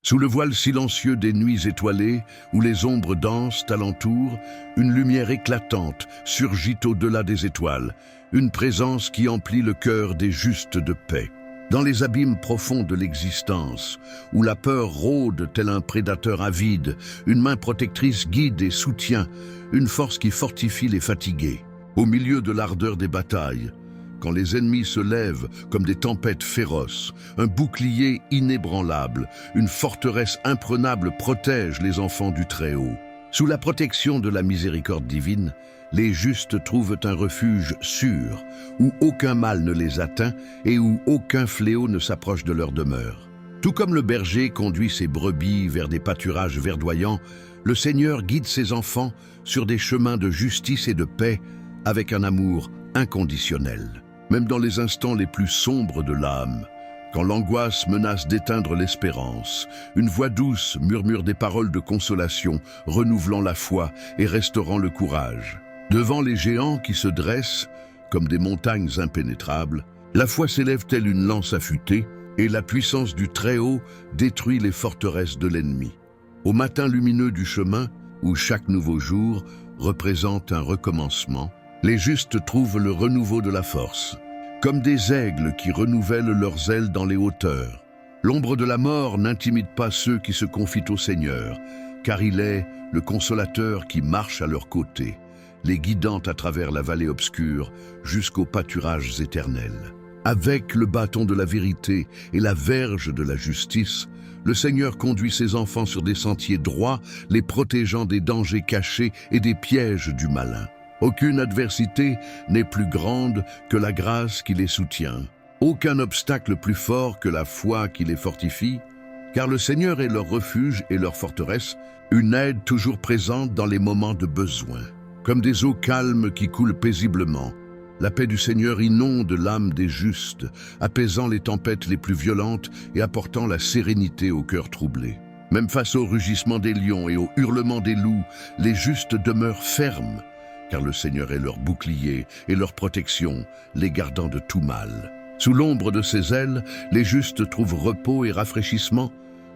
Sous le voile silencieux des nuits étoilées, où les ombres dansent alentour, une lumière éclatante surgit au-delà des étoiles, une présence qui emplit le cœur des justes de paix. Dans les abîmes profonds de l'existence, où la peur rôde tel un prédateur avide, une main protectrice guide et soutient, une force qui fortifie les fatigués. Au milieu de l'ardeur des batailles, quand les ennemis se lèvent comme des tempêtes féroces, un bouclier inébranlable, une forteresse imprenable protège les enfants du Très-Haut. Sous la protection de la miséricorde divine, les justes trouvent un refuge sûr, où aucun mal ne les atteint et où aucun fléau ne s'approche de leur demeure. Tout comme le berger conduit ses brebis vers des pâturages verdoyants, le Seigneur guide ses enfants sur des chemins de justice et de paix avec un amour inconditionnel. Même dans les instants les plus sombres de l'âme, quand l'angoisse menace d'éteindre l'espérance, une voix douce murmure des paroles de consolation, renouvelant la foi et restaurant le courage. Devant les géants qui se dressent, comme des montagnes impénétrables, la foi s'élève telle une lance affûtée, et la puissance du Très-Haut détruit les forteresses de l'ennemi. Au matin lumineux du chemin, où chaque nouveau jour représente un recommencement, les justes trouvent le renouveau de la force, comme des aigles qui renouvellent leurs ailes dans les hauteurs. L'ombre de la mort n'intimide pas ceux qui se confient au Seigneur, car il est le consolateur qui marche à leur côté, les guidant à travers la vallée obscure jusqu'aux pâturages éternels. Avec le bâton de la vérité et la verge de la justice, le Seigneur conduit ses enfants sur des sentiers droits, les protégeant des dangers cachés et des pièges du malin. Aucune adversité n'est plus grande que la grâce qui les soutient. Aucun obstacle plus fort que la foi qui les fortifie, car le Seigneur est leur refuge et leur forteresse, une aide toujours présente dans les moments de besoin. Comme des eaux calmes qui coulent paisiblement, la paix du Seigneur inonde l'âme des justes, apaisant les tempêtes les plus violentes et apportant la sérénité au cœur troublé. Même face au rugissement des lions et au hurlement des loups, les justes demeurent fermes, car le Seigneur est leur bouclier et leur protection, les gardant de tout mal. Sous l'ombre de ses ailes, les justes trouvent repos et rafraîchissement,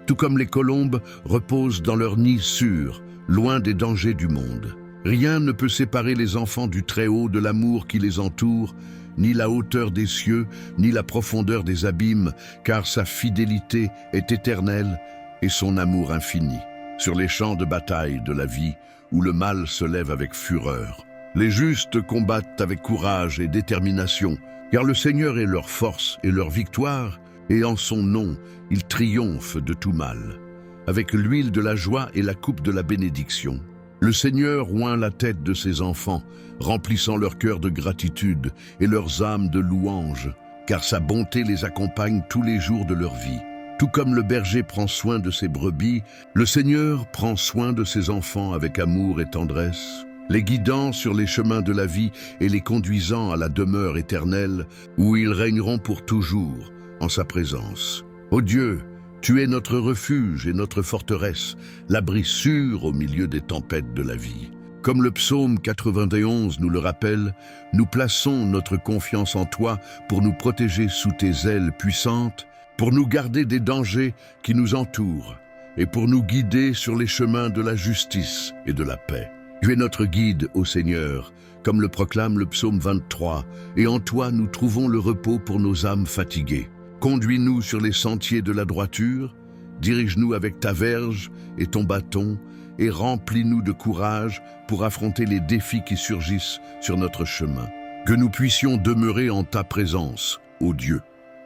tout comme les colombes reposent dans leur nid sûr, loin des dangers du monde. Rien ne peut séparer les enfants du Très-Haut de l'amour qui les entoure, ni la hauteur des cieux, ni la profondeur des abîmes, car sa fidélité est éternelle et son amour infini. Sur les champs de bataille de la vie, où le mal se lève avec fureur, les justes combattent avec courage et détermination, car le Seigneur est leur force et leur victoire, et en son nom, ils triomphent de tout mal, avec l'huile de la joie et la coupe de la bénédiction. Le Seigneur oint la tête de ses enfants, remplissant leur cœur de gratitude et leurs âmes de louange, car sa bonté les accompagne tous les jours de leur vie. Tout comme le berger prend soin de ses brebis, le Seigneur prend soin de ses enfants avec amour et tendresse, les guidant sur les chemins de la vie et les conduisant à la demeure éternelle, où ils régneront pour toujours en sa présence. Ô Dieu, tu es notre refuge et notre forteresse, l'abri sûr au milieu des tempêtes de la vie. Comme le psaume 91 nous le rappelle, nous plaçons notre confiance en toi pour nous protéger sous tes ailes puissantes, pour nous garder des dangers qui nous entourent et pour nous guider sur les chemins de la justice et de la paix. Tu es notre guide, ô Seigneur, comme le proclame le psaume 23, et en toi nous trouvons le repos pour nos âmes fatiguées. Conduis-nous sur les sentiers de la droiture, dirige-nous avec ta verge et ton bâton, et remplis-nous de courage pour affronter les défis qui surgissent sur notre chemin. Que nous puissions demeurer en ta présence, ô Dieu,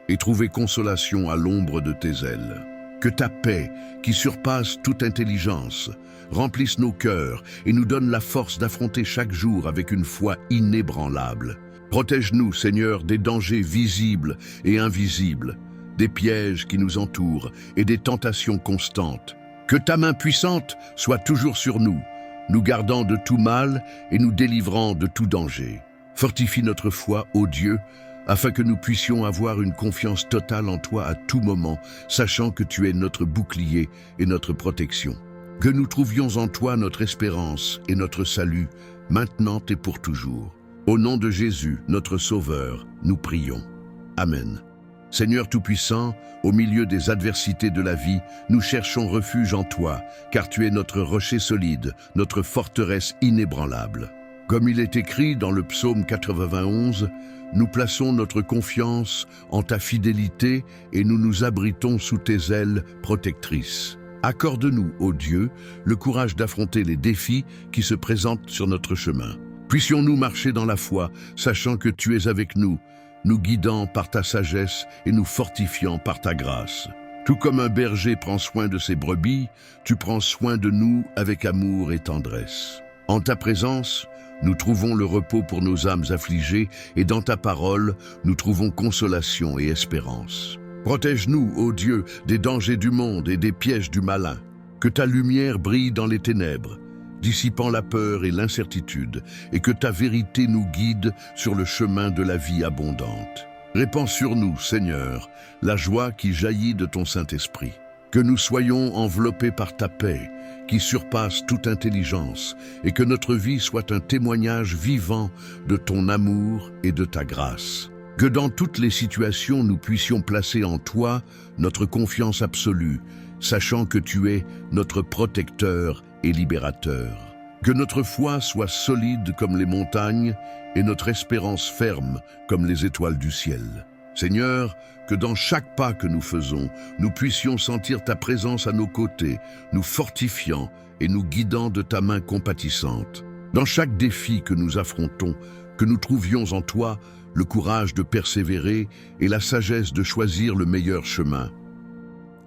et trouver consolation à l'ombre de tes ailes. Que ta paix, qui surpasse toute intelligence, remplisse nos cœurs et nous donne la force d'affronter chaque jour avec une foi inébranlable. Protège-nous, Seigneur, des dangers visibles et invisibles, des pièges qui nous entourent et des tentations constantes. Que ta main puissante soit toujours sur nous, nous gardant de tout mal et nous délivrant de tout danger. Fortifie notre foi, ô Dieu, afin que nous puissions avoir une confiance totale en toi à tout moment, sachant que tu es notre bouclier et notre protection. Que nous trouvions en toi notre espérance et notre salut, maintenant et pour toujours. Au nom de Jésus, notre Sauveur, nous prions. Amen. Seigneur Tout-Puissant, au milieu des adversités de la vie, nous cherchons refuge en toi, car tu es notre rocher solide, notre forteresse inébranlable. Comme il est écrit dans le psaume 91, nous plaçons notre confiance en ta fidélité et nous nous abritons sous tes ailes protectrices. Accorde-nous, ô Dieu, le courage d'affronter les défis qui se présentent sur notre chemin. Puissions-nous marcher dans la foi, sachant que tu es avec nous, nous guidant par ta sagesse et nous fortifiant par ta grâce. Tout comme un berger prend soin de ses brebis, tu prends soin de nous avec amour et tendresse. En ta présence, nous trouvons le repos pour nos âmes affligées et dans ta parole, nous trouvons consolation et espérance. Protège-nous, ô Dieu, des dangers du monde et des pièges du malin. Que ta lumière brille dans les ténèbres, dissipant la peur et l'incertitude, et que ta vérité nous guide sur le chemin de la vie abondante. Répands sur nous, Seigneur, la joie qui jaillit de ton Saint-Esprit. Que nous soyons enveloppés par ta paix, qui surpasse toute intelligence, et que notre vie soit un témoignage vivant de ton amour et de ta grâce. Que dans toutes les situations nous puissions placer en toi notre confiance absolue, sachant que tu es notre protecteur et libérateur. Que notre foi soit solide comme les montagnes et notre espérance ferme comme les étoiles du ciel. Seigneur, que dans chaque pas que nous faisons, nous puissions sentir ta présence à nos côtés, nous fortifiant et nous guidant de ta main compatissante. Dans chaque défi que nous affrontons, que nous trouvions en toi le courage de persévérer et la sagesse de choisir le meilleur chemin.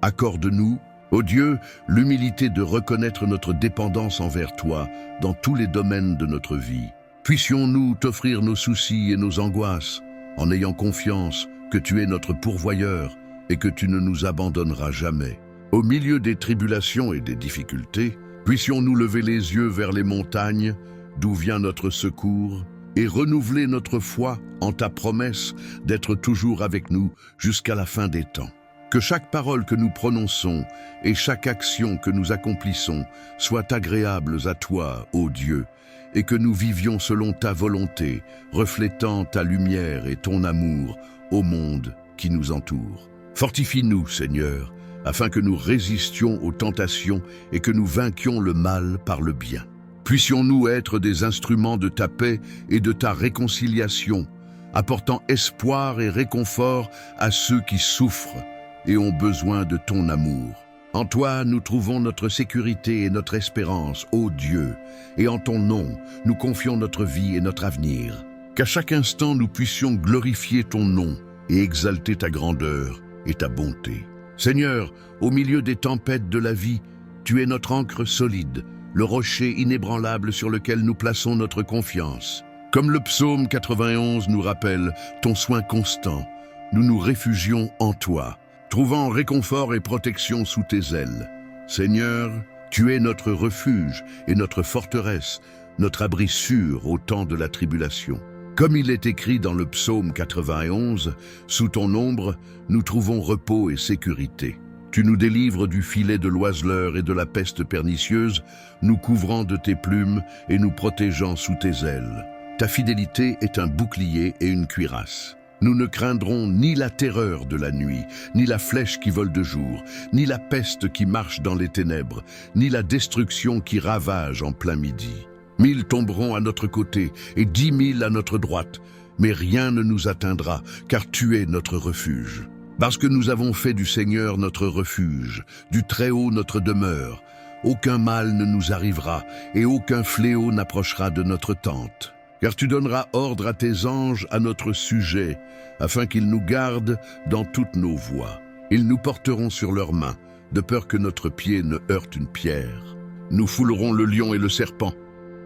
Accorde-nous, ô Dieu, l'humilité de reconnaître notre dépendance envers toi dans tous les domaines de notre vie. Puissions-nous t'offrir nos soucis et nos angoisses, en ayant confiance que tu es notre pourvoyeur et que tu ne nous abandonneras jamais. Au milieu des tribulations et des difficultés, puissions-nous lever les yeux vers les montagnes, d'où vient notre secours, et renouveler notre foi en ta promesse d'être toujours avec nous jusqu'à la fin des temps. Que chaque parole que nous prononçons et chaque action que nous accomplissons soient agréables à toi, ô Dieu, et que nous vivions selon ta volonté, reflétant ta lumière et ton amour au monde qui nous entoure. Fortifie-nous, Seigneur, afin que nous résistions aux tentations et que nous vainquions le mal par le bien. Puissions-nous être des instruments de ta paix et de ta réconciliation, apportant espoir et réconfort à ceux qui souffrent et ont besoin de ton amour. En toi, nous trouvons notre sécurité et notre espérance, ô Dieu, et en ton nom, nous confions notre vie et notre avenir. Qu'à chaque instant, nous puissions glorifier ton nom et exalter ta grandeur et ta bonté. Seigneur, au milieu des tempêtes de la vie, tu es notre ancre solide, le rocher inébranlable sur lequel nous plaçons notre confiance. Comme le psaume 91 nous rappelle ton soin constant, nous nous réfugions en toi, trouvant réconfort et protection sous tes ailes. Seigneur, tu es notre refuge et notre forteresse, notre abri sûr au temps de la tribulation. Comme il est écrit dans le psaume 91, sous ton ombre, nous trouvons repos et sécurité. Tu nous délivres du filet de l'oiseleur et de la peste pernicieuse, nous couvrant de tes plumes et nous protégeant sous tes ailes. Ta fidélité est un bouclier et une cuirasse. Nous ne craindrons ni la terreur de la nuit, ni la flèche qui vole de jour, ni la peste qui marche dans les ténèbres, ni la destruction qui ravage en plein midi. 1000 tomberont à notre côté et 10 000 à notre droite, mais rien ne nous atteindra, car tu es notre refuge. Parce que nous avons fait du Seigneur notre refuge, du Très-Haut notre demeure, aucun mal ne nous arrivera et aucun fléau n'approchera de notre tente. Car tu donneras ordre à tes anges à notre sujet, afin qu'ils nous gardent dans toutes nos voies. Ils nous porteront sur leurs mains, de peur que notre pied ne heurte une pierre. Nous foulerons le lion et le serpent.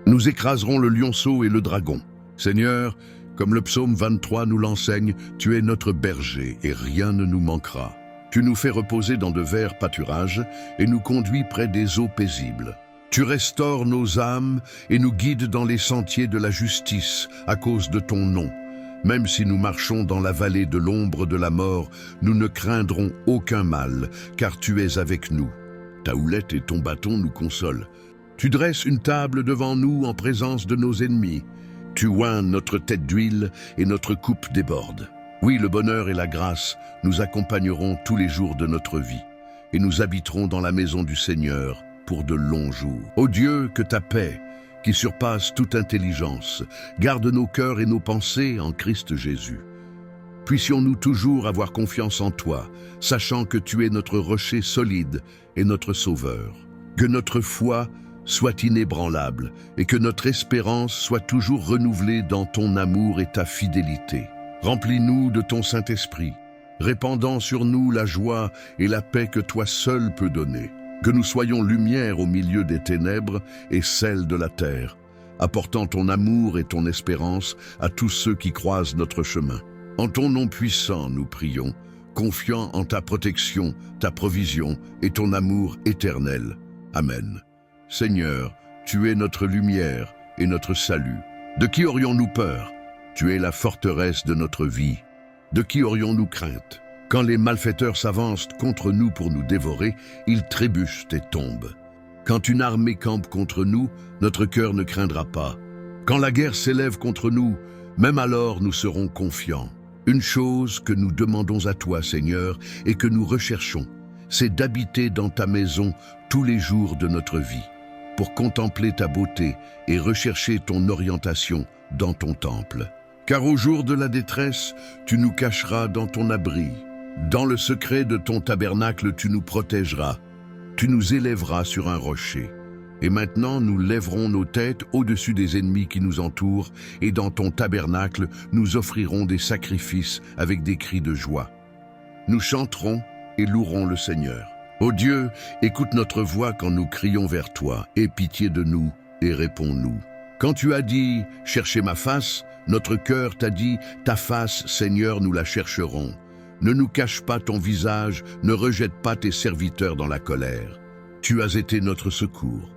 Nous écraserons le lionceau et le dragon. Seigneur, comme le psaume 23 nous l'enseigne, tu es notre berger et rien ne nous manquera. Tu nous fais reposer dans de verts pâturages et nous conduis près des eaux paisibles. Tu restaures nos âmes et nous guides dans les sentiers de la justice à cause de ton nom. Même si nous marchons dans la vallée de l'ombre de la mort, nous ne craindrons aucun mal, car tu es avec nous. Ta houlette et ton bâton nous consolent. Tu dresses une table devant nous en présence de nos ennemis. Tu oins notre tête d'huile et notre coupe déborde. Oui, le bonheur et la grâce nous accompagneront tous les jours de notre vie, et nous habiterons dans la maison du Seigneur pour de longs jours. Ô Dieu, que ta paix, qui surpasse toute intelligence, garde nos cœurs et nos pensées en Christ Jésus. Puissions-nous toujours avoir confiance en toi, sachant que tu es notre rocher solide et notre sauveur. Que notre foi soit inébranlable et que notre espérance soit toujours renouvelée dans ton amour et ta fidélité. Remplis-nous de ton Saint-Esprit, répandant sur nous la joie et la paix que toi seul peux donner. Que nous soyons lumière au milieu des ténèbres et sel de la terre, apportant ton amour et ton espérance à tous ceux qui croisent notre chemin. En ton nom puissant, nous prions, confiants en ta protection, ta provision et ton amour éternel. Amen. Seigneur, tu es notre lumière et notre salut. De qui aurions-nous peur? Tu es la forteresse de notre vie. De qui aurions-nous crainte? Quand les malfaiteurs s'avancent contre nous pour nous dévorer, ils trébuchent et tombent. Quand une armée campe contre nous, notre cœur ne craindra pas. Quand la guerre s'élève contre nous, même alors nous serons confiants. Une chose que nous demandons à toi, Seigneur, et que nous recherchons, c'est d'habiter dans ta maison tous les jours de notre vie, pour contempler ta beauté et rechercher ton orientation dans ton temple. Car au jour de la détresse, tu nous cacheras dans ton abri. Dans le secret de ton tabernacle, tu nous protégeras. Tu nous élèveras sur un rocher. Et maintenant, nous lèverons nos têtes au-dessus des ennemis qui nous entourent, et dans ton tabernacle, nous offrirons des sacrifices avec des cris de joie. Nous chanterons et louerons le Seigneur. Ô Dieu, écoute notre voix quand nous crions vers toi. Aie pitié de nous et réponds-nous. Quand tu as dit « Cherchez ma face », notre cœur t'a dit « Ta face, Seigneur, nous la chercherons ». Ne nous cache pas ton visage, ne rejette pas tes serviteurs dans la colère. Tu as été notre secours.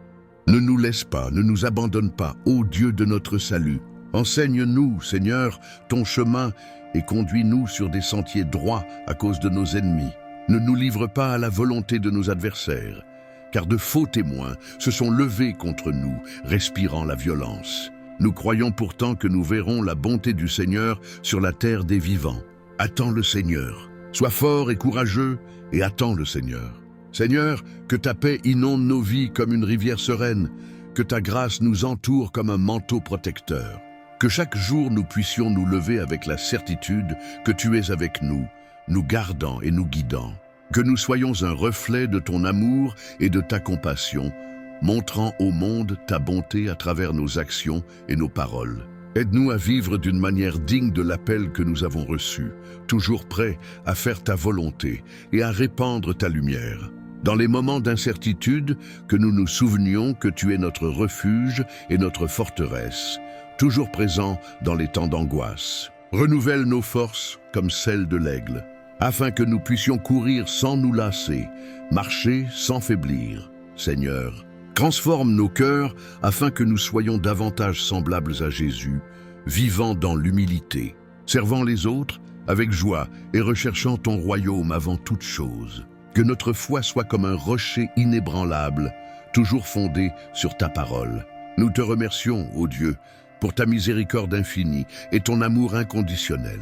Ne nous laisse pas, ne nous abandonne pas, ô Dieu de notre salut. Enseigne-nous, Seigneur, ton chemin et conduis-nous sur des sentiers droits à cause de nos ennemis. Ne nous livre pas à la volonté de nos adversaires, car de faux témoins se sont levés contre nous, respirant la violence. Nous croyons pourtant que nous verrons la bonté du Seigneur sur la terre des vivants. Attends le Seigneur. Sois fort et courageux et attends le Seigneur. Seigneur, que ta paix inonde nos vies comme une rivière sereine, que ta grâce nous entoure comme un manteau protecteur. Que chaque jour nous puissions nous lever avec la certitude que tu es avec nous, nous gardant et nous guidant. Que nous soyons un reflet de ton amour et de ta compassion, montrant au monde ta bonté à travers nos actions et nos paroles. Aide-nous à vivre d'une manière digne de l'appel que nous avons reçu, toujours prêts à faire ta volonté et à répandre ta lumière. Dans les moments d'incertitude, que nous nous souvenions que tu es notre refuge et notre forteresse, toujours présent dans les temps d'angoisse. Renouvelle nos forces comme celles de l'aigle, afin que nous puissions courir sans nous lasser, marcher sans faiblir. Seigneur, transforme nos cœurs afin que nous soyons davantage semblables à Jésus, vivant dans l'humilité, servant les autres avec joie et recherchant ton royaume avant toute chose. Que notre foi soit comme un rocher inébranlable, toujours fondé sur ta parole. Nous te remercions, ô Dieu, pour ta miséricorde infinie et ton amour inconditionnel.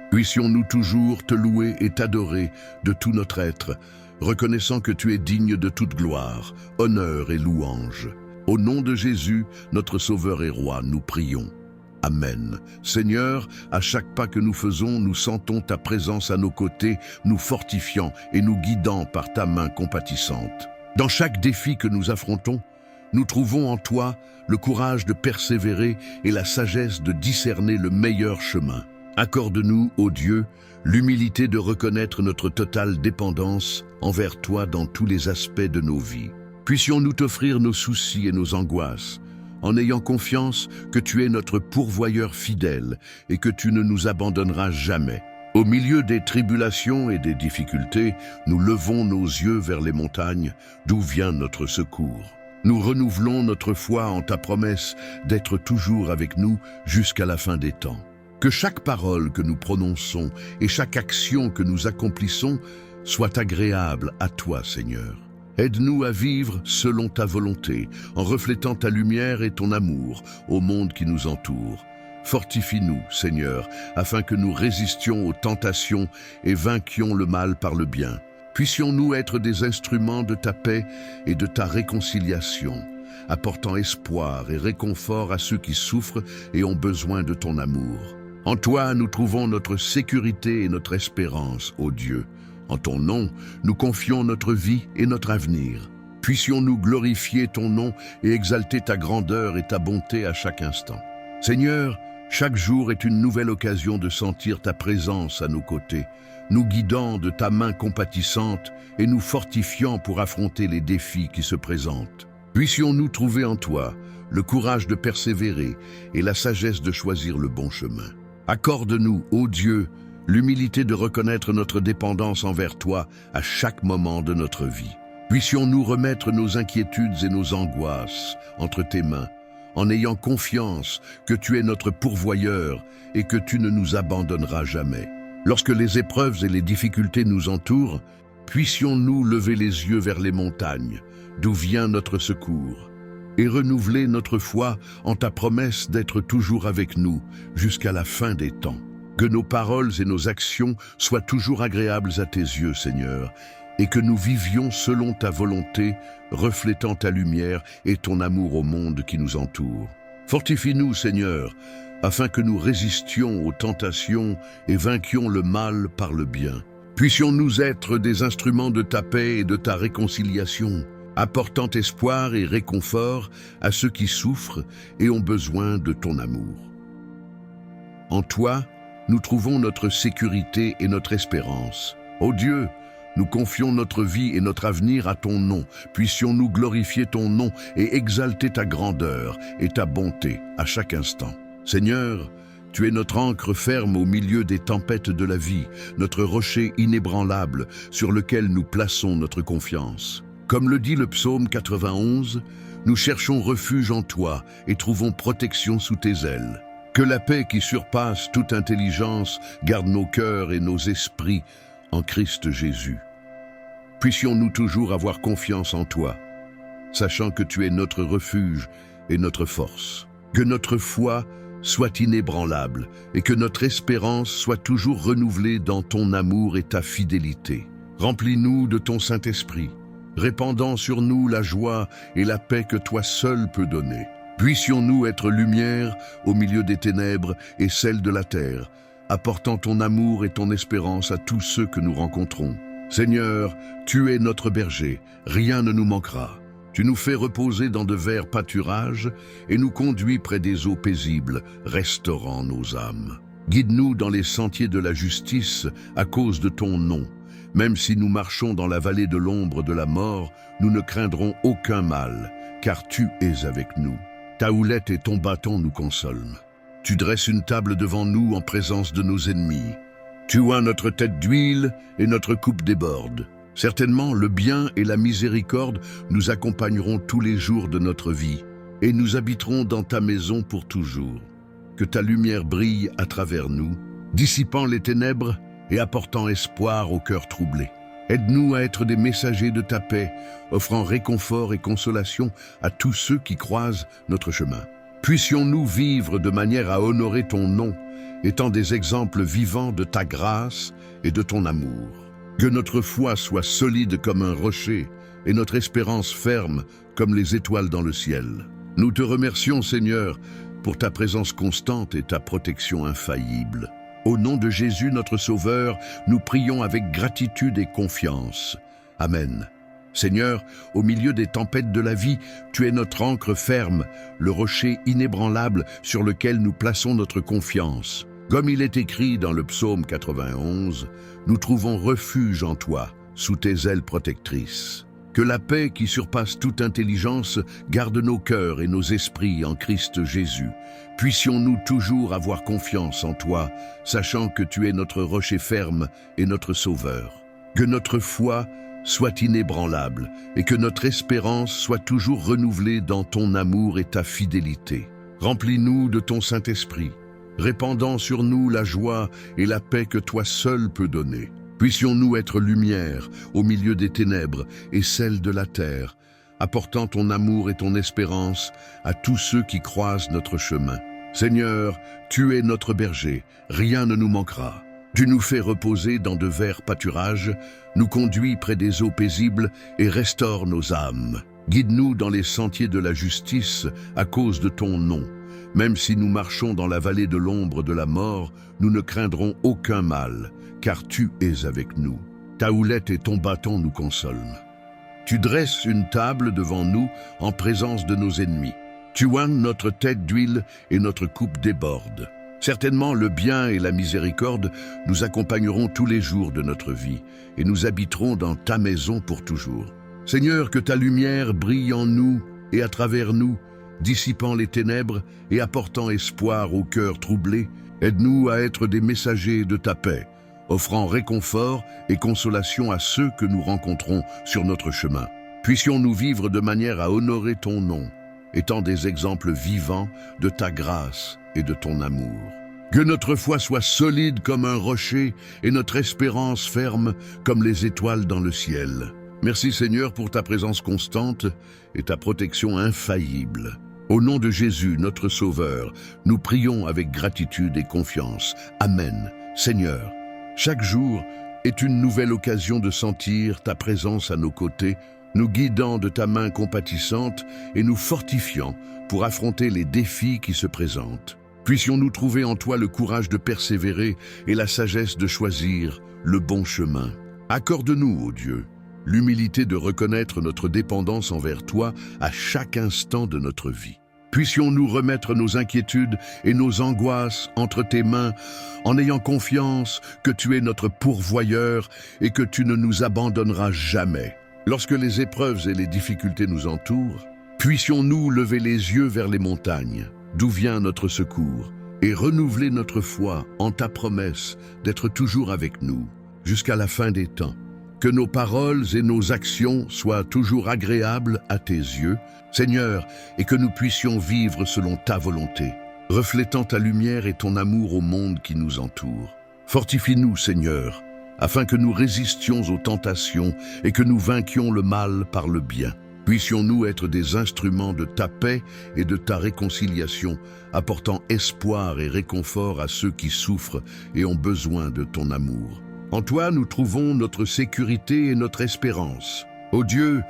Puissions-nous toujours te louer et t'adorer de tout notre être, reconnaissant que tu es digne de toute gloire, honneur et louange. Au nom de Jésus, notre Sauveur et Roi, nous prions. Amen. Seigneur, à chaque pas que nous faisons, nous sentons ta présence à nos côtés, nous fortifiant et nous guidant par ta main compatissante. Dans chaque défi que nous affrontons, nous trouvons en toi le courage de persévérer et la sagesse de discerner le meilleur chemin. Accorde-nous, ô Dieu, l'humilité de reconnaître notre totale dépendance envers toi dans tous les aspects de nos vies. Puissions-nous t'offrir nos soucis et nos angoisses, en ayant confiance que tu es notre pourvoyeur fidèle et que tu ne nous abandonneras jamais. Au milieu des tribulations et des difficultés, nous levons nos yeux vers les montagnes, d'où vient notre secours. Nous renouvelons notre foi en ta promesse d'être toujours avec nous jusqu'à la fin des temps. Que chaque parole que nous prononçons et chaque action que nous accomplissons soit agréable à toi, Seigneur. Aide-nous à vivre selon ta volonté, en reflétant ta lumière et ton amour au monde qui nous entoure. Fortifie-nous, Seigneur, afin que nous résistions aux tentations et vainquions le mal par le bien. Puissions-nous être des instruments de ta paix et de ta réconciliation, apportant espoir et réconfort à ceux qui souffrent et ont besoin de ton amour. En toi, nous trouvons notre sécurité et notre espérance, ô Dieu. En ton nom, nous confions notre vie et notre avenir. Puissions-nous glorifier ton nom et exalter ta grandeur et ta bonté à chaque instant. Seigneur, chaque jour est une nouvelle occasion de sentir ta présence à nos côtés, nous guidant de ta main compatissante et nous fortifiant pour affronter les défis qui se présentent. Puissions-nous trouver en toi le courage de persévérer et la sagesse de choisir le bon chemin. Accorde-nous, ô Dieu, l'humilité de reconnaître notre dépendance envers toi à chaque moment de notre vie. Puissions-nous remettre nos inquiétudes et nos angoisses entre tes mains, en ayant confiance que tu es notre pourvoyeur et que tu ne nous abandonneras jamais. Lorsque les épreuves et les difficultés nous entourent, puissions-nous lever les yeux vers les montagnes, d'où vient notre secours, et renouveler notre foi en ta promesse d'être toujours avec nous jusqu'à la fin des temps. Que nos paroles et nos actions soient toujours agréables à tes yeux, Seigneur, et que nous vivions selon ta volonté, reflétant ta lumière et ton amour au monde qui nous entoure. Fortifie-nous, Seigneur, afin que nous résistions aux tentations et vainquions le mal par le bien. Puissions-nous être des instruments de ta paix et de ta réconciliation, apportant espoir et réconfort à ceux qui souffrent et ont besoin de ton amour. En toi, nous trouvons notre sécurité et notre espérance. Ô Dieu, nous confions notre vie et notre avenir à ton nom. Puissions-nous glorifier ton nom et exalter ta grandeur et ta bonté à chaque instant. Seigneur, tu es notre ancre ferme au milieu des tempêtes de la vie, notre rocher inébranlable sur lequel nous plaçons notre confiance. Comme le dit le psaume 91, nous cherchons refuge en toi et trouvons protection sous tes ailes. Que la paix qui surpasse toute intelligence garde nos cœurs et nos esprits en Christ Jésus. Puissions-nous toujours avoir confiance en toi, sachant que tu es notre refuge et notre force. Que notre foi soit inébranlable et que notre espérance soit toujours renouvelée dans ton amour et ta fidélité. Remplis-nous de ton Saint-Esprit, répandant sur nous la joie et la paix que toi seul peux donner. Puissions-nous être lumière au milieu des ténèbres et celles de la terre, apportant ton amour et ton espérance à tous ceux que nous rencontrons. Seigneur, tu es notre berger, rien ne nous manquera. Tu nous fais reposer dans de verts pâturages et nous conduis près des eaux paisibles, restaurant nos âmes. Guide-nous dans les sentiers de la justice à cause de ton nom. Même si nous marchons dans la vallée de l'ombre de la mort, nous ne craindrons aucun mal, car tu es avec nous. Ta houlette et ton bâton nous consolent. Tu dresses une table devant nous en présence de nos ennemis. Tu oins notre tête d'huile et notre coupe déborde. Certainement, le bien et la miséricorde nous accompagneront tous les jours de notre vie, et nous habiterons dans ta maison pour toujours. Que ta lumière brille à travers nous, dissipant les ténèbres et apportant espoir au cœur troublé. Aide-nous à être des messagers de ta paix, offrant réconfort et consolation à tous ceux qui croisent notre chemin. Puissions-nous vivre de manière à honorer ton nom, étant des exemples vivants de ta grâce et de ton amour. Que notre foi soit solide comme un rocher et notre espérance ferme comme les étoiles dans le ciel. Nous te remercions, Seigneur, pour ta présence constante et ta protection infaillible. Au nom de Jésus, notre Sauveur, nous prions avec gratitude et confiance. Amen. Seigneur, au milieu des tempêtes de la vie, tu es notre ancre ferme, le rocher inébranlable sur lequel nous plaçons notre confiance. Comme il est écrit dans le psaume 91, nous trouvons refuge en toi, sous tes ailes protectrices. Que la paix qui surpasse toute intelligence garde nos cœurs et nos esprits en Christ Jésus. Puissions-nous toujours avoir confiance en toi, sachant que tu es notre rocher ferme et notre sauveur. Que notre foi soit inébranlable et que notre espérance soit toujours renouvelée dans ton amour et ta fidélité. Remplis-nous de ton Saint-Esprit, répandant sur nous la joie et la paix que toi seul peux donner. Puissions-nous être lumière au milieu des ténèbres et celles de la terre, apportant ton amour et ton espérance à tous ceux qui croisent notre chemin. Seigneur, tu es notre berger, rien ne nous manquera. Tu nous fais reposer dans de verts pâturages, nous conduis près des eaux paisibles et restaure nos âmes. Guide-nous dans les sentiers de la justice à cause de ton nom. Même si nous marchons dans la vallée de l'ombre de la mort, nous ne craindrons aucun mal, car tu es avec nous. Ta houlette et ton bâton nous consolent. Tu dresses une table devant nous en présence de nos ennemis. Tu oignes notre tête d'huile et notre coupe déborde. Certainement, le bien et la miséricorde nous accompagneront tous les jours de notre vie et nous habiterons dans ta maison pour toujours. Seigneur, que ta lumière brille en nous et à travers nous, dissipant les ténèbres et apportant espoir au cœur troublé. Aide-nous à être des messagers de ta paix, offrant réconfort et consolation à ceux que nous rencontrons sur notre chemin. Puissions-nous vivre de manière à honorer ton nom, étant des exemples vivants de ta grâce et de ton amour. Que notre foi soit solide comme un rocher et notre espérance ferme comme les étoiles dans le ciel. Merci Seigneur pour ta présence constante et ta protection infaillible. Au nom de Jésus, notre Sauveur, nous prions avec gratitude et confiance. Amen. Seigneur, chaque jour est une nouvelle occasion de sentir ta présence à nos côtés, nous guidant de ta main compatissante et nous fortifiant pour affronter les défis qui se présentent. Puissions-nous trouver en toi le courage de persévérer et la sagesse de choisir le bon chemin. Accorde-nous, ô Dieu, l'humilité de reconnaître notre dépendance envers toi à chaque instant de notre vie. Puissions-nous remettre nos inquiétudes et nos angoisses entre tes mains en ayant confiance que tu es notre pourvoyeur et que tu ne nous abandonneras jamais. Lorsque les épreuves et les difficultés nous entourent, puissions-nous lever les yeux vers les montagnes, d'où vient notre secours, et renouveler notre foi en ta promesse d'être toujours avec nous, jusqu'à la fin des temps. Que nos paroles et nos actions soient toujours agréables à tes yeux, Seigneur, et que nous puissions vivre selon ta volonté, reflétant ta lumière et ton amour au monde qui nous entoure. Fortifie-nous, Seigneur, afin que nous résistions aux tentations et que nous vainquions le mal par le bien. Puissions-nous être des instruments de ta paix et de ta réconciliation, apportant espoir et réconfort à ceux qui souffrent et ont besoin de ton amour. En toi, nous trouvons notre sécurité et notre espérance. Ô Dieu,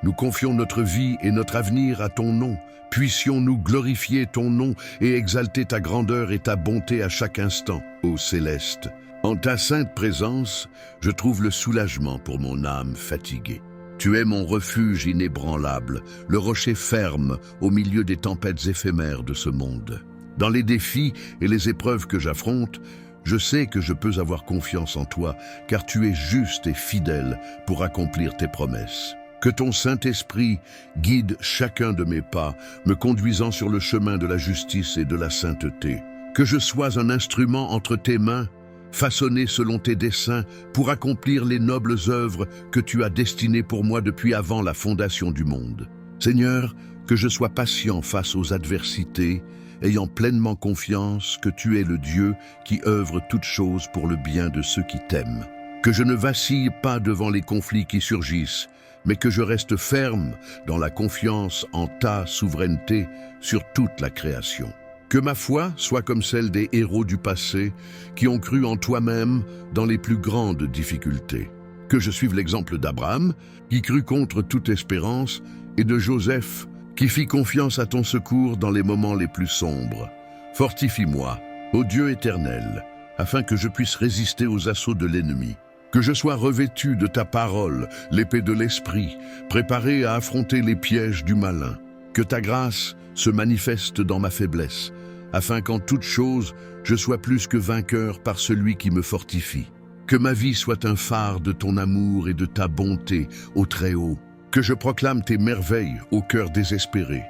nous confions notre vie et notre avenir à ton nom. Puissions-nous glorifier ton nom et exalter ta grandeur et ta bonté à chaque instant, ô Céleste. En ta sainte présence, je trouve le soulagement pour mon âme fatiguée. Tu es mon refuge inébranlable, le rocher ferme au milieu des tempêtes éphémères de ce monde. Dans les défis et les épreuves que j'affronte, je sais que je peux avoir confiance en toi, car tu es juste et fidèle pour accomplir tes promesses. Que ton Saint-Esprit guide chacun de mes pas, me conduisant sur le chemin de la justice et de la sainteté. Que je sois un instrument entre tes mains, façonné selon tes desseins pour accomplir les nobles œuvres que tu as destinées pour moi depuis avant la fondation du monde. Seigneur, que je sois patient face aux adversités, ayant pleinement confiance que tu es le Dieu qui œuvre toutes choses pour le bien de ceux qui t'aiment. Que je ne vacille pas devant les conflits qui surgissent, mais que je reste ferme dans la confiance en ta souveraineté sur toute la création. Que ma foi soit comme celle des héros du passé qui ont cru en toi-même dans les plus grandes difficultés. Que je suive l'exemple d'Abraham, qui crut contre toute espérance, et de Joseph, qui fit confiance à ton secours dans les moments les plus sombres. Fortifie-moi, ô Dieu éternel, afin que je puisse résister aux assauts de l'ennemi. Que je sois revêtu de ta parole, l'épée de l'esprit, préparé à affronter les pièges du malin. Que ta grâce se manifeste dans ma faiblesse, afin qu'en toute chose, je sois plus que vainqueur par celui qui me fortifie. Que ma vie soit un phare de ton amour et de ta bonté au Très-Haut. Que je proclame tes merveilles au cœur désespéré,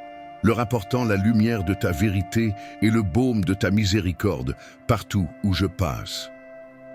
leur apportant la lumière de ta vérité et le baume de ta miséricorde partout où je passe.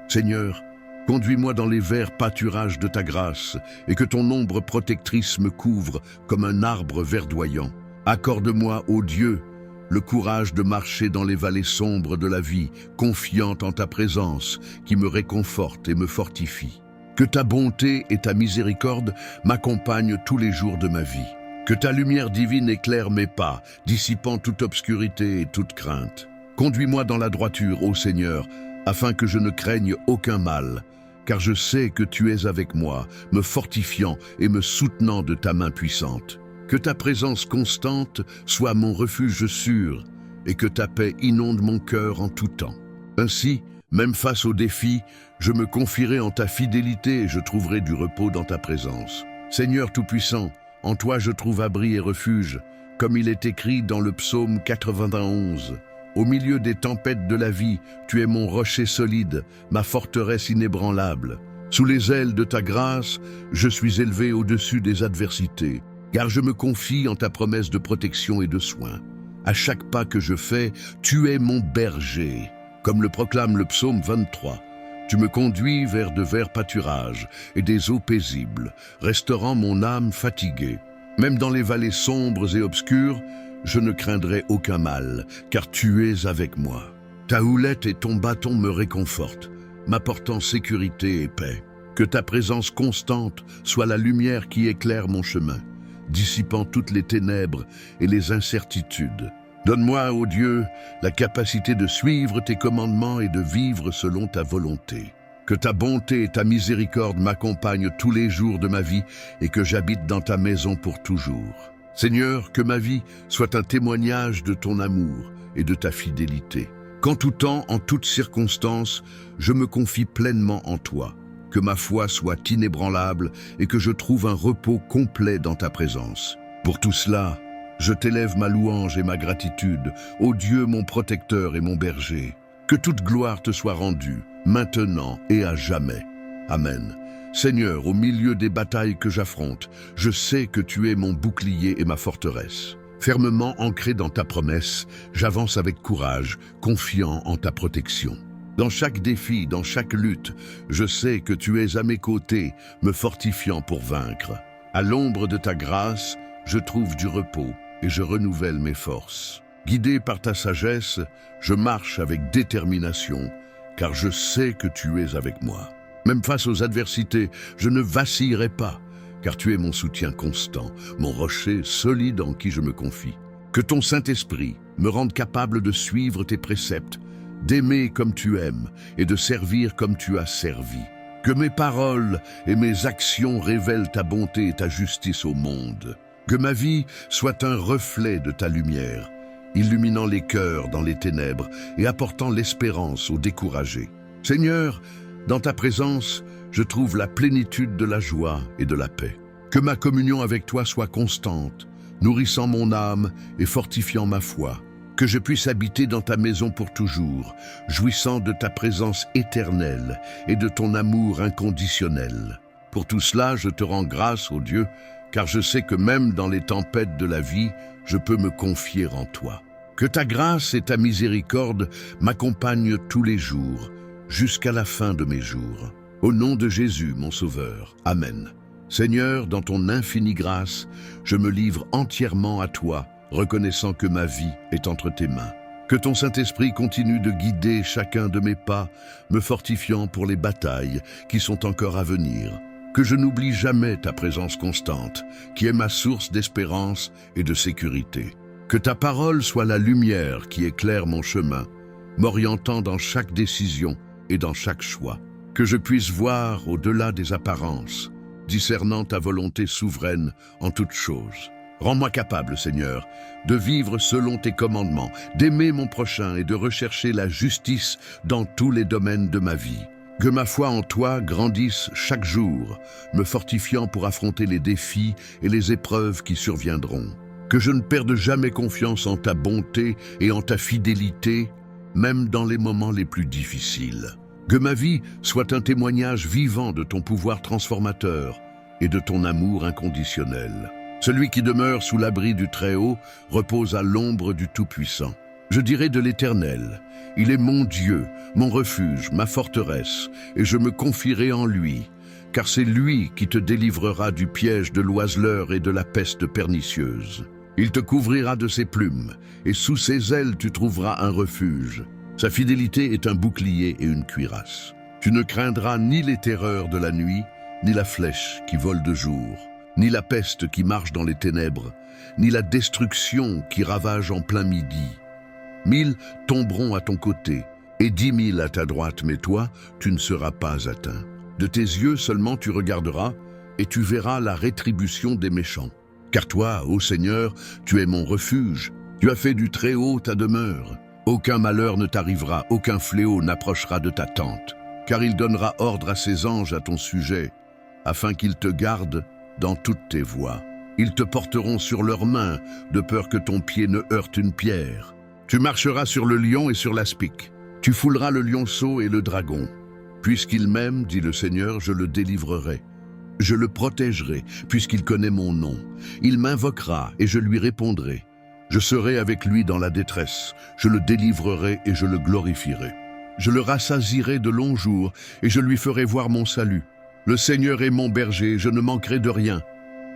Seigneur, conduis-moi dans les verts pâturages de ta grâce et que ton ombre protectrice me couvre comme un arbre verdoyant. Accorde-moi, ô Dieu, le courage de marcher dans les vallées sombres de la vie, confiant en ta présence qui me réconforte et me fortifie. Que ta bonté et ta miséricorde m'accompagnent tous les jours de ma vie. Que ta lumière divine éclaire mes pas, dissipant toute obscurité et toute crainte. Conduis-moi dans la droiture, ô Seigneur, afin que je ne craigne aucun mal, car je sais que tu es avec moi, me fortifiant et me soutenant de ta main puissante. Que ta présence constante soit mon refuge sûr, et que ta paix inonde mon cœur en tout temps. Ainsi, même face aux défis, je me confierai en ta fidélité et je trouverai du repos dans ta présence. Seigneur Tout-Puissant, en toi je trouve abri et refuge, comme il est écrit dans le psaume 91. Au milieu des tempêtes de la vie, tu es mon rocher solide, ma forteresse inébranlable. Sous les ailes de ta grâce, je suis élevé au-dessus des adversités, car je me confie en ta promesse de protection et de soin. À chaque pas que je fais, tu es mon berger. Comme le proclame le psaume 23, tu me conduis vers de verts pâturages et des eaux paisibles, restaurant mon âme fatiguée. Même dans les vallées sombres et obscures, je ne craindrai aucun mal, car tu es avec moi. Ta houlette et ton bâton me réconfortent, m'apportant sécurité et paix. Que ta présence constante soit la lumière qui éclaire mon chemin, dissipant toutes les ténèbres et les incertitudes. Donne-moi, ô Dieu, la capacité de suivre tes commandements et de vivre selon ta volonté. Que ta bonté et ta miséricorde m'accompagnent tous les jours de ma vie et que j'habite dans ta maison pour toujours. Seigneur, que ma vie soit un témoignage de ton amour et de ta fidélité. Qu'en tout temps, en toutes circonstances, je me confie pleinement en toi. Que ma foi soit inébranlable et que je trouve un repos complet dans ta présence. Pour tout cela, je t'élève ma louange et ma gratitude, ô Dieu mon protecteur et mon berger. Que toute gloire te soit rendue, maintenant et à jamais. Amen. Seigneur, au milieu des batailles que j'affronte, je sais que tu es mon bouclier et ma forteresse. Fermement ancré dans ta promesse, j'avance avec courage, confiant en ta protection. Dans chaque défi, dans chaque lutte, je sais que tu es à mes côtés, me fortifiant pour vaincre. À l'ombre de ta grâce, je trouve du repos et je renouvelle mes forces. Guidé par ta sagesse, je marche avec détermination, car je sais que tu es avec moi. Même face aux adversités, je ne vacillerai pas, car tu es mon soutien constant, mon rocher solide en qui je me confie. Que ton Saint-Esprit me rende capable de suivre tes préceptes, d'aimer comme tu aimes et de servir comme tu as servi. Que mes paroles et mes actions révèlent ta bonté et ta justice au monde. Que ma vie soit un reflet de ta lumière, illuminant les cœurs dans les ténèbres et apportant l'espérance aux découragés. Seigneur, dans ta présence, je trouve la plénitude de la joie et de la paix. Que ma communion avec toi soit constante, nourrissant mon âme et fortifiant ma foi. Que je puisse habiter dans ta maison pour toujours, jouissant de ta présence éternelle et de ton amour inconditionnel. Pour tout cela, je te rends grâce, ô Dieu, car je sais que même dans les tempêtes de la vie, je peux me confier en toi. Que ta grâce et ta miséricorde m'accompagnent tous les jours, jusqu'à la fin de mes jours. Au nom de Jésus, mon Sauveur. Amen. Seigneur, dans ton infinie grâce, je me livre entièrement à toi, reconnaissant que ma vie est entre tes mains. Que ton Saint-Esprit continue de guider chacun de mes pas, me fortifiant pour les batailles qui sont encore à venir. Que je n'oublie jamais ta présence constante, qui est ma source d'espérance et de sécurité. Que ta parole soit la lumière qui éclaire mon chemin, m'orientant dans chaque décision et dans chaque choix. Que je puisse voir au-delà des apparences, discernant ta volonté souveraine en toutes choses. Rends-moi capable, Seigneur, de vivre selon tes commandements, d'aimer mon prochain et de rechercher la justice dans tous les domaines de ma vie. Que ma foi en toi grandisse chaque jour, me fortifiant pour affronter les défis et les épreuves qui surviendront. Que je ne perde jamais confiance en ta bonté et en ta fidélité, même dans les moments les plus difficiles. Que ma vie soit un témoignage vivant de ton pouvoir transformateur et de ton amour inconditionnel. Celui qui demeure sous l'abri du Très-Haut repose à l'ombre du Tout-Puissant. Je dirai de l'Éternel, il est mon Dieu, mon refuge, ma forteresse, et je me confierai en lui, car c'est lui qui te délivrera du piège de l'oiseleur et de la peste pernicieuse. Il te couvrira de ses plumes, et sous ses ailes tu trouveras un refuge. Sa fidélité est un bouclier et une cuirasse. Tu ne craindras ni les terreurs de la nuit, ni la flèche qui vole de jour, ni la peste qui marche dans les ténèbres, ni la destruction qui ravage en plein midi. 1000 tomberont à ton côté, et 10 000 à ta droite, mais toi, tu ne seras pas atteint. De tes yeux seulement tu regarderas, et tu verras la rétribution des méchants. Car toi, ô Seigneur, tu es mon refuge, tu as fait du Très-Haut ta demeure. Aucun malheur ne t'arrivera, aucun fléau n'approchera de ta tente, car il donnera ordre à ses anges à ton sujet, afin qu'ils te gardent dans toutes tes voies. Ils te porteront sur leurs mains, de peur que ton pied ne heurte une pierre. Tu marcheras sur le lion et sur l'aspic. Tu fouleras le lionceau et le dragon. Puisqu'il m'aime, dit le Seigneur, je le délivrerai. Je le protégerai, puisqu'il connaît mon nom. Il m'invoquera et je lui répondrai. Je serai avec lui dans la détresse. Je le délivrerai et je le glorifierai. Je le rassasierai de longs jours et je lui ferai voir mon salut. Le Seigneur est mon berger, je ne manquerai de rien.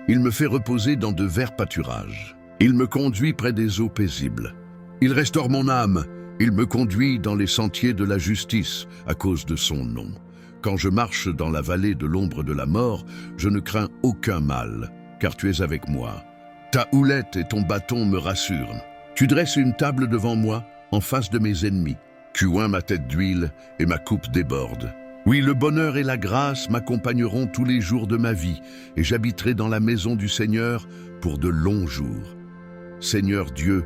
Il me fait reposer dans de verts pâturages. Il me conduit près des eaux paisibles. Il restaure mon âme. Il me conduit dans les sentiers de la justice à cause de son nom. Quand je marche dans la vallée de l'ombre de la mort, je ne crains aucun mal, car tu es avec moi. Ta houlette et ton bâton me rassurent. Tu dresses une table devant moi, en face de mes ennemis. Tu oins ma tête d'huile et ma coupe déborde. Oui, le bonheur et la grâce m'accompagneront tous les jours de ma vie, et j'habiterai dans la maison du Seigneur pour de longs jours. Seigneur Dieu,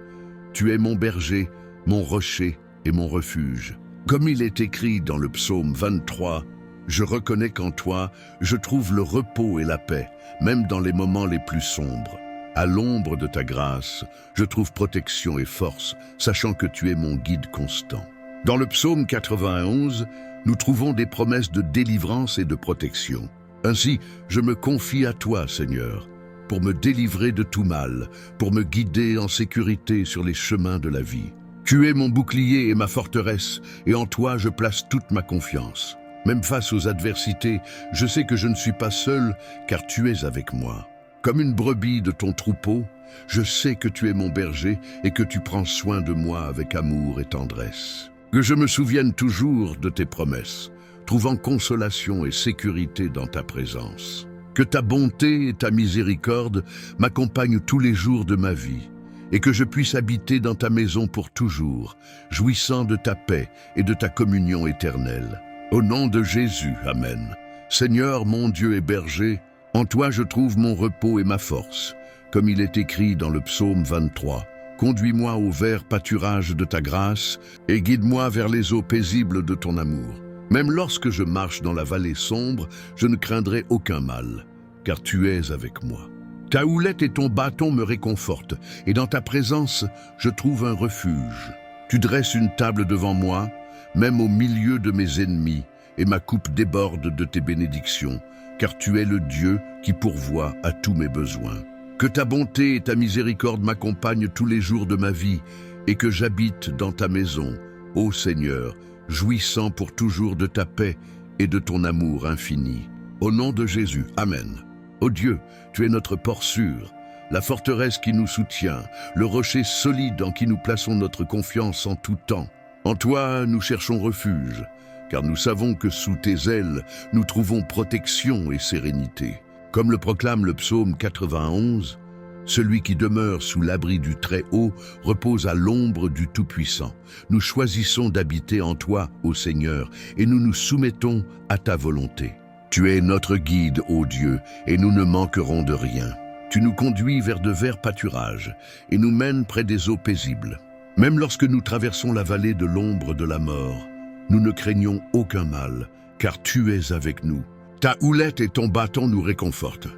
tu es mon berger, mon rocher et mon refuge. Comme il est écrit dans le psaume 23, je reconnais qu'en toi, je trouve le repos et la paix, même dans les moments les plus sombres. À l'ombre de ta grâce, je trouve protection et force, sachant que tu es mon guide constant. Dans le psaume 91, nous trouvons des promesses de délivrance et de protection. Ainsi, je me confie à toi, Seigneur, pour me délivrer de tout mal, pour me guider en sécurité sur les chemins de la vie. Tu es mon bouclier et ma forteresse, et en toi je place toute ma confiance. Même face aux adversités, je sais que je ne suis pas seul, car tu es avec moi. Comme une brebis de ton troupeau, je sais que tu es mon berger et que tu prends soin de moi avec amour et tendresse. Que je me souvienne toujours de tes promesses, trouvant consolation et sécurité dans ta présence. Que ta bonté et ta miséricorde m'accompagnent tous les jours de ma vie, et que je puisse habiter dans ta maison pour toujours, jouissant de ta paix et de ta communion éternelle. Au nom de Jésus, Amen. Seigneur, mon Dieu et berger, en toi je trouve mon repos et ma force, comme il est écrit dans le psaume 23. Conduis-moi au vert pâturage de ta grâce et guide-moi vers les eaux paisibles de ton amour. Même lorsque je marche dans la vallée sombre, je ne craindrai aucun mal, car tu es avec moi. Ta houlette et ton bâton me réconfortent, et dans ta présence, je trouve un refuge. Tu dresses une table devant moi, même au milieu de mes ennemis, et ma coupe déborde de tes bénédictions, car tu es le Dieu qui pourvoit à tous mes besoins. Que ta bonté et ta miséricorde m'accompagnent tous les jours de ma vie, et que j'habite dans ta maison, ô Seigneur, jouissant pour toujours de ta paix et de ton amour infini. Au nom de Jésus, Amen. Ô Dieu, tu es notre port sûr, la forteresse qui nous soutient, le rocher solide en qui nous plaçons notre confiance en tout temps. En toi, nous cherchons refuge, car nous savons que sous tes ailes, nous trouvons protection et sérénité. Comme le proclame le psaume 91, celui qui demeure sous l'abri du Très-Haut repose à l'ombre du Tout-Puissant. Nous choisissons d'habiter en toi, ô Seigneur, et nous nous soumettons à ta volonté. Tu es notre guide, ô Dieu, et nous ne manquerons de rien. Tu nous conduis vers de verts pâturages et nous mènes près des eaux paisibles. Même lorsque nous traversons la vallée de l'ombre de la mort, nous ne craignons aucun mal, car tu es avec nous. Ta houlette et ton bâton nous réconfortent.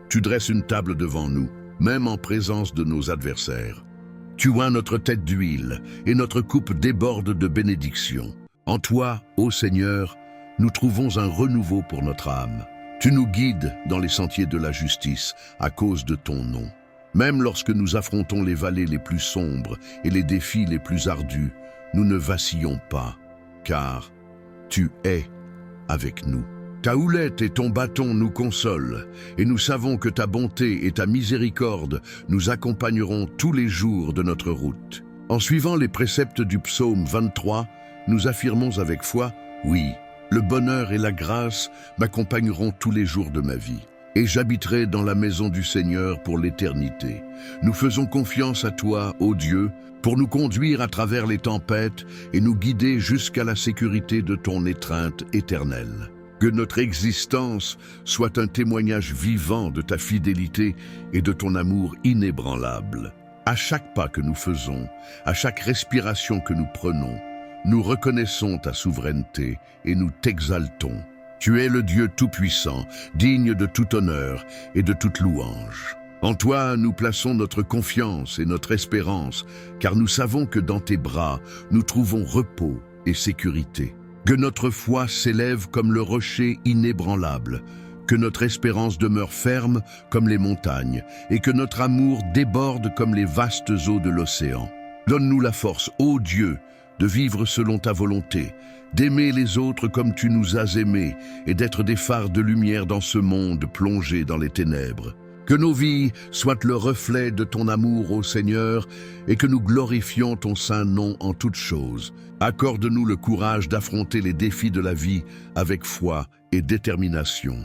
Tu dresses une table devant nous, même en présence de nos adversaires. Tu oins notre tête d'huile, et notre coupe déborde de bénédictions. En toi, ô Seigneur, nous trouvons un renouveau pour notre âme. Tu nous guides dans les sentiers de la justice à cause de ton nom. Même lorsque nous affrontons les vallées les plus sombres et les défis les plus ardus, nous ne vacillons pas, car tu es avec nous. Ta houlette et ton bâton nous consolent, et nous savons que ta bonté et ta miséricorde nous accompagneront tous les jours de notre route. En suivant les préceptes du psaume 23, nous affirmons avec foi, oui, le bonheur et la grâce m'accompagneront tous les jours de ma vie. et j'habiterai dans la maison du Seigneur pour l'éternité. Nous faisons confiance à toi, ô Dieu, pour nous conduire à travers les tempêtes et nous guider jusqu'à la sécurité de ton étreinte éternelle. Que notre existence soit un témoignage vivant de ta fidélité et de ton amour inébranlable. À chaque pas que nous faisons, à chaque respiration que nous prenons, nous reconnaissons ta souveraineté et nous t'exaltons. Tu es le Dieu tout-puissant, digne de tout honneur et de toute louange. En toi, nous plaçons notre confiance et notre espérance, car nous savons que dans tes bras, nous trouvons repos et sécurité. Que notre foi s'élève comme le rocher inébranlable, que notre espérance demeure ferme comme les montagnes, et que notre amour déborde comme les vastes eaux de l'océan. Donne-nous la force, ô Dieu, de vivre selon ta volonté, d'aimer les autres comme tu nous as aimés, et d'être des phares de lumière dans ce monde plongé dans les ténèbres. Que nos vies soient le reflet de ton amour, ô Seigneur, et que nous glorifions ton saint nom en toutes choses. Accorde-nous le courage d'affronter les défis de la vie avec foi et détermination,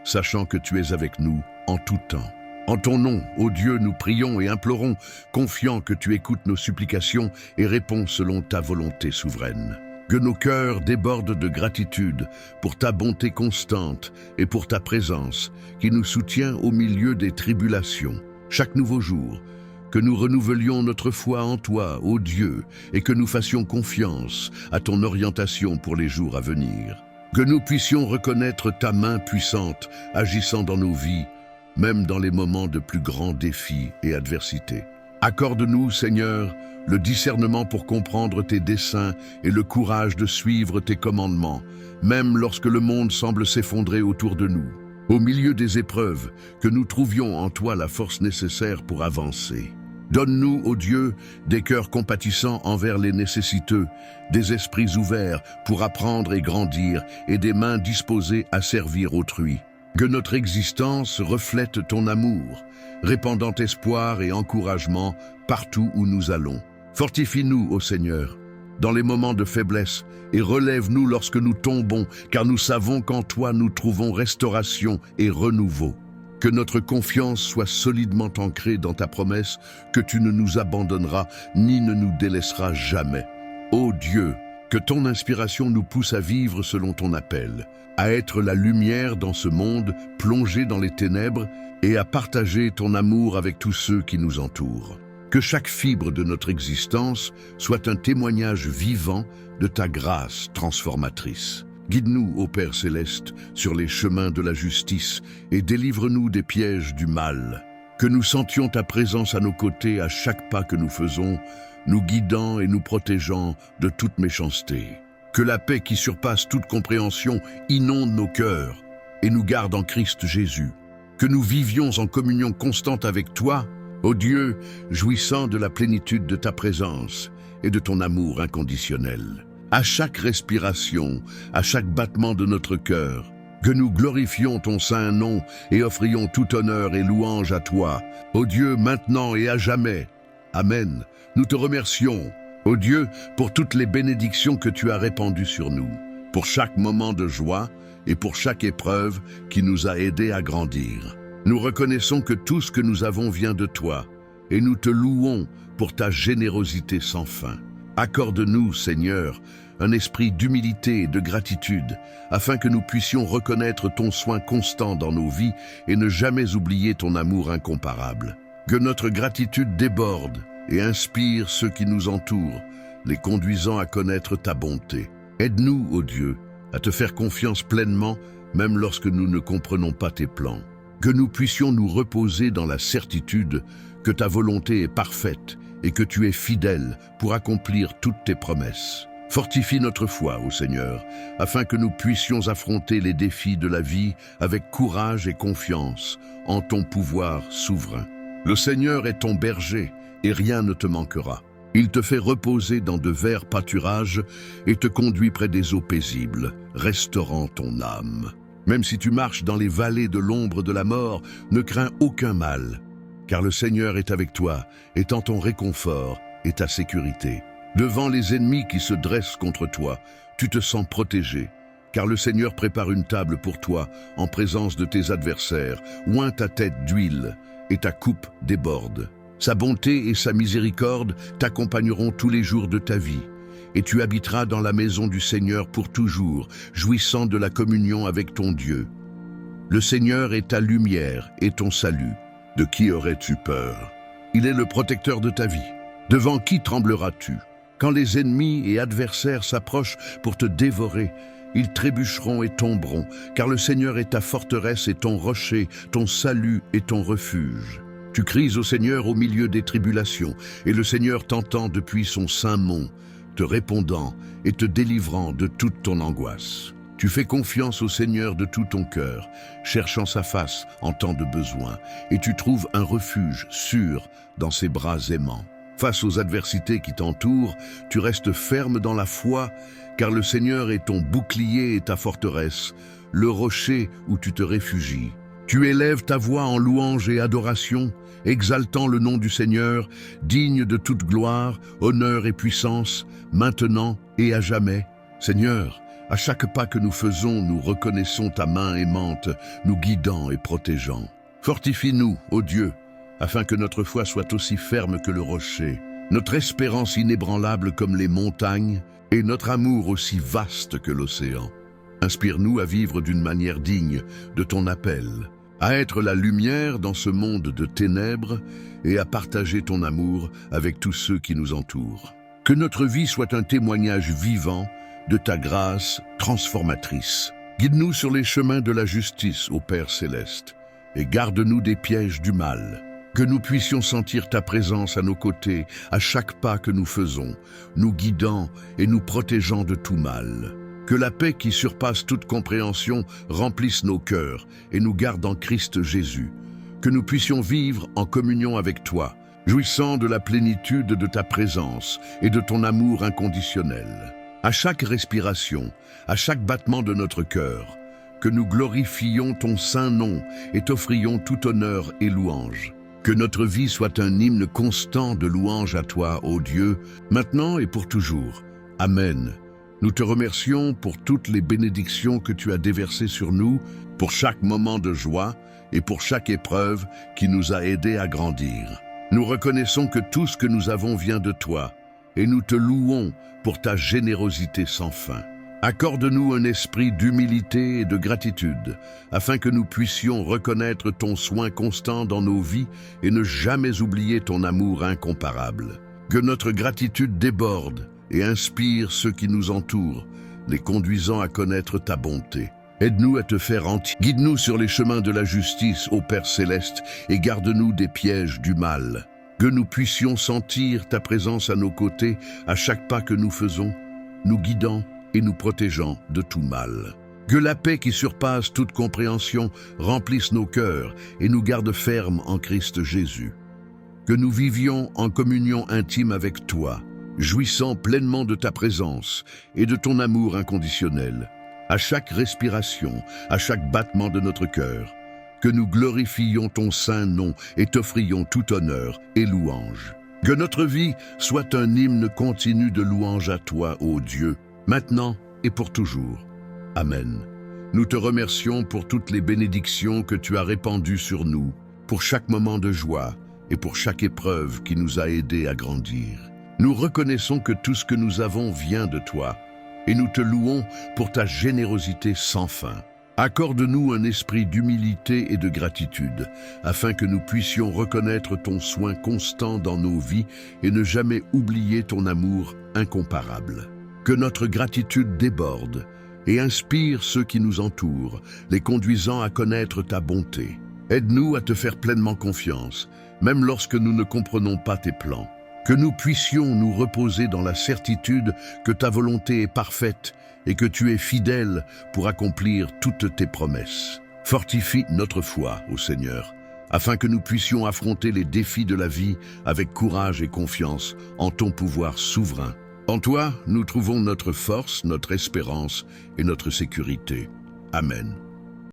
sachant que tu es avec nous en tout temps. En ton nom, ô Dieu, nous prions et implorons, confiants que tu écoutes nos supplications et réponds selon ta volonté souveraine. Que nos cœurs débordent de gratitude pour ta bonté constante et pour ta présence qui nous soutient au milieu des tribulations. Chaque nouveau jour, que nous renouvelions notre foi en toi, ô Dieu, et que nous fassions confiance à ton orientation pour les jours à venir. Que nous puissions reconnaître ta main puissante agissant dans nos vies, même dans les moments de plus grands défis et adversités. Accorde-nous, Seigneur, le discernement pour comprendre tes desseins et le courage de suivre tes commandements, même lorsque le monde semble s'effondrer autour de nous. Au milieu des épreuves, que nous trouvions en toi la force nécessaire pour avancer. Donne-nous, ô Dieu, des cœurs compatissants envers les nécessiteux, des esprits ouverts pour apprendre et grandir et des mains disposées à servir autrui. Que notre existence reflète ton amour, répandant espoir et encouragement partout où nous allons. Fortifie-nous, ô Seigneur, dans les moments de faiblesse et relève-nous lorsque nous tombons, car nous savons qu'en toi nous trouvons restauration et renouveau. Que notre confiance soit solidement ancrée dans ta promesse, que tu ne nous abandonneras ni ne nous délaisseras jamais. Ô Dieu, que ton inspiration nous pousse à vivre selon ton appel, à être la lumière dans ce monde plongé dans les ténèbres et à partager ton amour avec tous ceux qui nous entourent. Que chaque fibre de notre existence soit un témoignage vivant de ta grâce transformatrice. Guide-nous, ô Père céleste, sur les chemins de la justice et délivre-nous des pièges du mal. Que nous sentions ta présence à nos côtés à chaque pas que nous faisons, nous guidant et nous protégeant de toute méchanceté. Que la paix qui surpasse toute compréhension inonde nos cœurs et nous garde en Christ Jésus. Que nous vivions en communion constante avec toi, ô Dieu, jouissant de la plénitude de ta présence et de ton amour inconditionnel. À chaque respiration, à chaque battement de notre cœur, que nous glorifions ton saint nom et offrions tout honneur et louange à toi, ô Dieu, maintenant et à jamais. Amen. Nous te remercions, ô Dieu, pour toutes les bénédictions que tu as répandues sur nous, pour chaque moment de joie et pour chaque épreuve qui nous a aidés à grandir. Nous reconnaissons que tout ce que nous avons vient de toi et nous te louons pour ta générosité sans fin. Accorde-nous, Seigneur, un esprit d'humilité et de gratitude, afin que nous puissions reconnaître ton soin constant dans nos vies et ne jamais oublier ton amour incomparable. Que notre gratitude déborde et inspire ceux qui nous entourent, les conduisant à connaître ta bonté. Aide-nous, ô Dieu, à te faire confiance pleinement, même lorsque nous ne comprenons pas tes plans. Que nous puissions nous reposer dans la certitude que ta volonté est parfaite et que tu es fidèle pour accomplir toutes tes promesses. Fortifie notre foi, ô Seigneur, afin que nous puissions affronter les défis de la vie avec courage et confiance en ton pouvoir souverain. Le Seigneur est ton berger et rien ne te manquera. Il te fait reposer dans de verts pâturages et te conduit près des eaux paisibles, restaurant ton âme. Même si tu marches dans les vallées de l'ombre de la mort, ne crains aucun mal, car le Seigneur est avec toi, étant ton réconfort et ta sécurité. Devant les ennemis qui se dressent contre toi, tu te sens protégé, car le Seigneur prépare une table pour toi en présence de tes adversaires, oint ta tête d'huile et ta coupe déborde. Sa bonté et sa miséricorde t'accompagneront tous les jours de ta vie, et tu habiteras dans la maison du Seigneur pour toujours, jouissant de la communion avec ton Dieu. Le Seigneur est ta lumière et ton salut. De qui aurais-tu peur? Il est le protecteur de ta vie. Devant qui trembleras-tu? Quand les ennemis et adversaires s'approchent pour te dévorer, ils trébucheront et tomberont, car le Seigneur est ta forteresse et ton rocher, ton salut et ton refuge. Tu cries au Seigneur au milieu des tribulations, et le Seigneur t'entend depuis son saint mont, te répondant et te délivrant de toute ton angoisse. Tu fais confiance au Seigneur de tout ton cœur, cherchant sa face en temps de besoin, et tu trouves un refuge sûr dans ses bras aimants. Face aux adversités qui t'entourent, tu restes ferme dans la foi, car le Seigneur est ton bouclier et ta forteresse, le rocher où tu te réfugies. Tu élèves ta voix en louange et adoration, exaltant le nom du Seigneur, digne de toute gloire, honneur et puissance, maintenant et à jamais. Seigneur, à chaque pas que nous faisons, nous reconnaissons ta main aimante, nous guidant et protégeant. Fortifie-nous, ô Dieu, afin que notre foi soit aussi ferme que le rocher, notre espérance inébranlable comme les montagnes, et notre amour aussi vaste que l'océan. Inspire-nous à vivre d'une manière digne de ton appel, à être la lumière dans ce monde de ténèbres et à partager ton amour avec tous ceux qui nous entourent. Que notre vie soit un témoignage vivant de ta grâce transformatrice. Guide-nous sur les chemins de la justice, ô Père céleste, et garde-nous des pièges du mal. Que nous puissions sentir ta présence à nos côtés à chaque pas que nous faisons, nous guidant et nous protégeant de tout mal. Que la paix qui surpasse toute compréhension remplisse nos cœurs et nous garde en Christ Jésus. Que nous puissions vivre en communion avec toi, jouissant de la plénitude de ta présence et de ton amour inconditionnel. À chaque respiration, à chaque battement de notre cœur, que nous glorifions ton saint nom et t'offrions tout honneur et louange. Que notre vie soit un hymne constant de louange à toi, ô Dieu, maintenant et pour toujours. Amen. Nous te remercions pour toutes les bénédictions que tu as déversées sur nous, pour chaque moment de joie et pour chaque épreuve qui nous a aidés à grandir. Nous reconnaissons que tout ce que nous avons vient de toi, et nous te louons pour ta générosité sans fin. Accorde-nous un esprit d'humilité et de gratitude, afin que nous puissions reconnaître ton soin constant dans nos vies et ne jamais oublier ton amour incomparable. Que notre gratitude déborde et inspire ceux qui nous entourent, les conduisant à connaître ta bonté. Aide-nous à te faire entier. Guide-nous sur les chemins de la justice, ô Père céleste, et garde-nous des pièges du mal. Que nous puissions sentir ta présence à nos côtés à chaque pas que nous faisons, nous guidant et nous protégeant de tout mal. Que la paix qui surpasse toute compréhension remplisse nos cœurs et nous garde fermes en Christ Jésus. Que nous vivions en communion intime avec toi, jouissant pleinement de ta présence et de ton amour inconditionnel. À chaque respiration, à chaque battement de notre cœur, que nous glorifions ton saint nom et t'offrions tout honneur et louange. Que notre vie soit un hymne continu de louange à toi, ô Dieu, maintenant et pour toujours. Amen. Nous te remercions pour toutes les bénédictions que tu as répandues sur nous, pour chaque moment de joie et pour chaque épreuve qui nous a aidés à grandir. Nous reconnaissons que tout ce que nous avons vient de toi, et nous te louons pour ta générosité sans fin. Accorde-nous un esprit d'humilité et de gratitude, afin que nous puissions reconnaître ton soin constant dans nos vies et ne jamais oublier ton amour incomparable. Que notre gratitude déborde et inspire ceux qui nous entourent, les conduisant à connaître ta bonté. Aide-nous à te faire pleinement confiance, même lorsque nous ne comprenons pas tes plans. Que nous puissions nous reposer dans la certitude que ta volonté est parfaite et que tu es fidèle pour accomplir toutes tes promesses. Fortifie notre foi, ô Seigneur, afin que nous puissions affronter les défis de la vie avec courage et confiance en ton pouvoir souverain. En toi, nous trouvons notre force, notre espérance et notre sécurité. Amen.